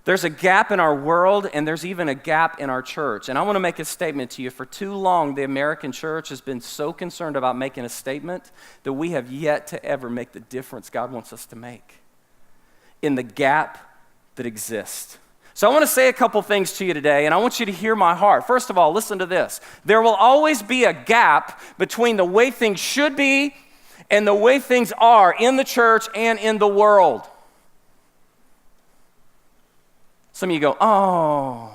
There's a gap in our world, and there's even a gap in our church. And I want to make a statement to you. For too long, the American church has been so concerned about making a statement that we have yet to ever make the difference God wants us to make in the gap that exists. So I want to say a couple things to you today, and I want you to hear my heart. First of all, listen to this. There will always be a gap between the way things should be and the way things are in the church and in the world. Some of you go, oh,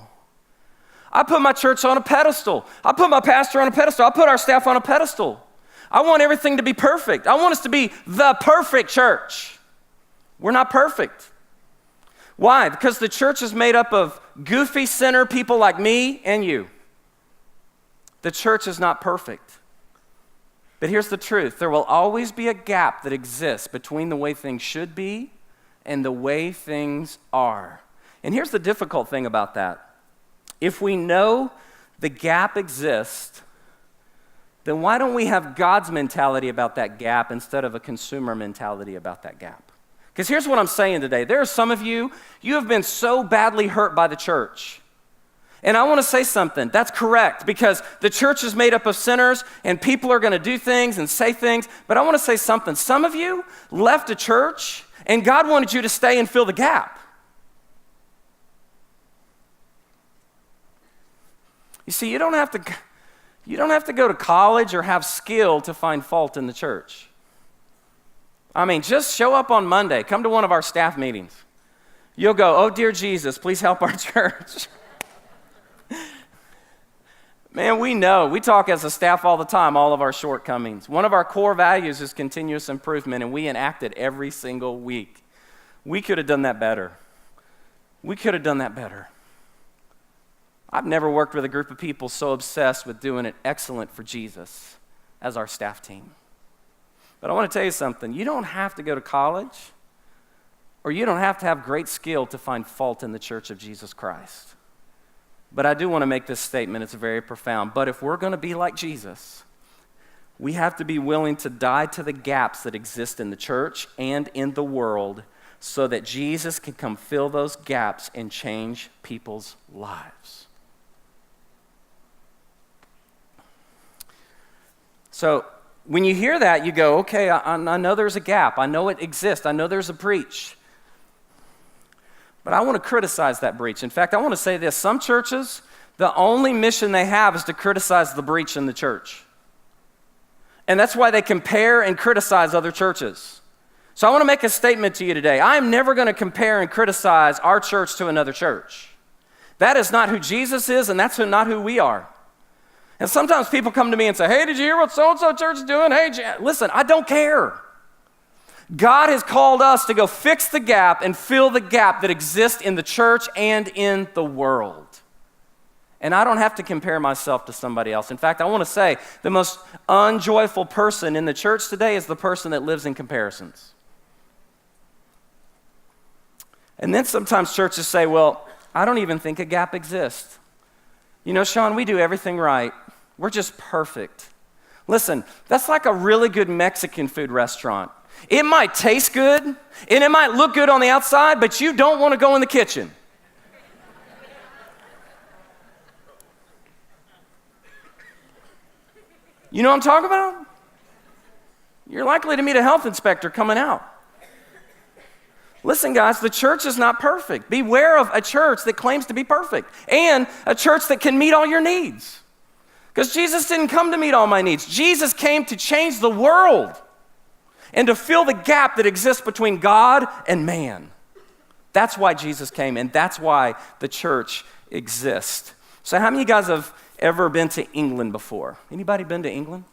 I put my church on a pedestal. I put my pastor on a pedestal. I put our staff on a pedestal. I want everything to be perfect. I want us to be the perfect church. We're not perfect. Why? Because the church is made up of goofy sinner people like me and you. The church is not perfect. But here's the truth. There will always be a gap that exists between the way things should be and the way things are. And here's the difficult thing about that. If we know the gap exists, then why don't we have God's mentality about that gap instead of a consumer mentality about that gap? Because here's what I'm saying today. There are some of you, you have been so badly hurt by the church. And I want to say something. That's correct, because the church is made up of sinners and people are going to do things and say things. But I want to say something. Some of you left a church and God wanted you to stay and fill the gap. You see, you don't have to go to college or have skill to find fault in the church. I mean, just show up on Monday. Come to one of our staff meetings. You'll go, oh, dear Jesus, please help our church. Man, we know. We talk as a staff all the time, all of our shortcomings. One of our core values is continuous improvement, and we enact it every single week. We could have done that better. We could have done that better. I've never worked with a group of people so obsessed with doing it excellent for Jesus as our staff team. But I want to tell you something. You don't have to go to college, or you don't have to have great skill to find fault in the church of Jesus Christ. But I do want to make this statement. It's very profound. But if we're going to be like Jesus, we have to be willing to die to the gaps that exist in the church and in the world so that Jesus can come fill those gaps and change people's lives. So when you hear that, you go, okay, I know there's a gap. I know it exists. I know there's a breach. But I want to criticize that breach. In fact, I want to say this. Some churches, the only mission they have is to criticize the breach in the church. And that's why they compare and criticize other churches. So I want to make a statement to you today. I am never going to compare and criticize our church to another church. That is not who Jesus is, and that's not who we are. And sometimes people come to me and say, hey, did you hear what so-and-so church is doing? Hey, listen, I don't care. God has called us to go fix the gap and fill the gap that exists in the church and in the world. And I don't have to compare myself to somebody else. In fact, I want to say the most unjoyful person in the church today is the person that lives in comparisons. And then sometimes churches say, well, I don't even think a gap exists. You know, Shawn, we do everything right. We're just perfect. Listen, that's like a really good Mexican food restaurant. It might taste good, and it might look good on the outside, but you don't want to go in the kitchen. You know what I'm talking about? You're likely to meet a health inspector coming out. Listen, guys, the church is not perfect. Beware of a church that claims to be perfect and a church that can meet all your needs. Because Jesus didn't come to meet all my needs. Jesus came to change the world and to fill the gap that exists between God and man. That's why Jesus came, and that's why the church exists. So how many of you guys have ever been to England before? Anybody been to England?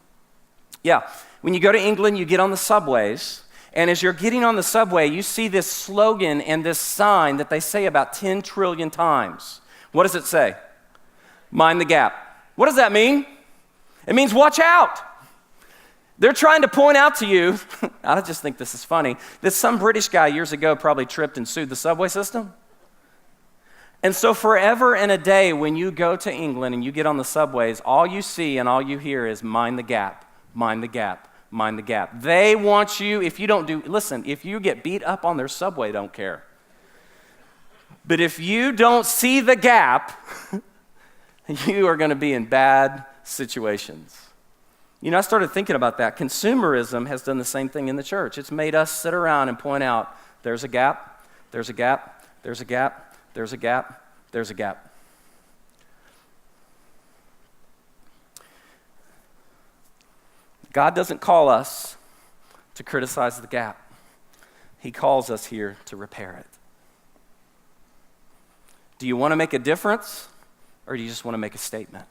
Yeah. When you go to England, you get on the subways. And as you're getting on the subway, you see this slogan and this sign that they say about 10 trillion times. What does it say? Mind the gap. What does that mean? It means watch out. They're trying to point out to you, I just think this is funny, that some British guy years ago probably tripped and sued the subway system. And so forever and a day when you go to England and you get on the subways, all you see and all you hear is mind the gap, mind the gap. Mind the gap. They want you, if you get beat up on their subway, don't care. But if you don't see the gap, you are going to be in bad situations. You know, I started thinking about that. Consumerism has done the same thing in the church. It's made us sit around and point out, there's a gap, there's a gap, there's a gap, there's a gap, there's a gap. God doesn't call us to criticize the gap. He calls us here to repair it. Do you want to make a difference, or do you just want to make a statement?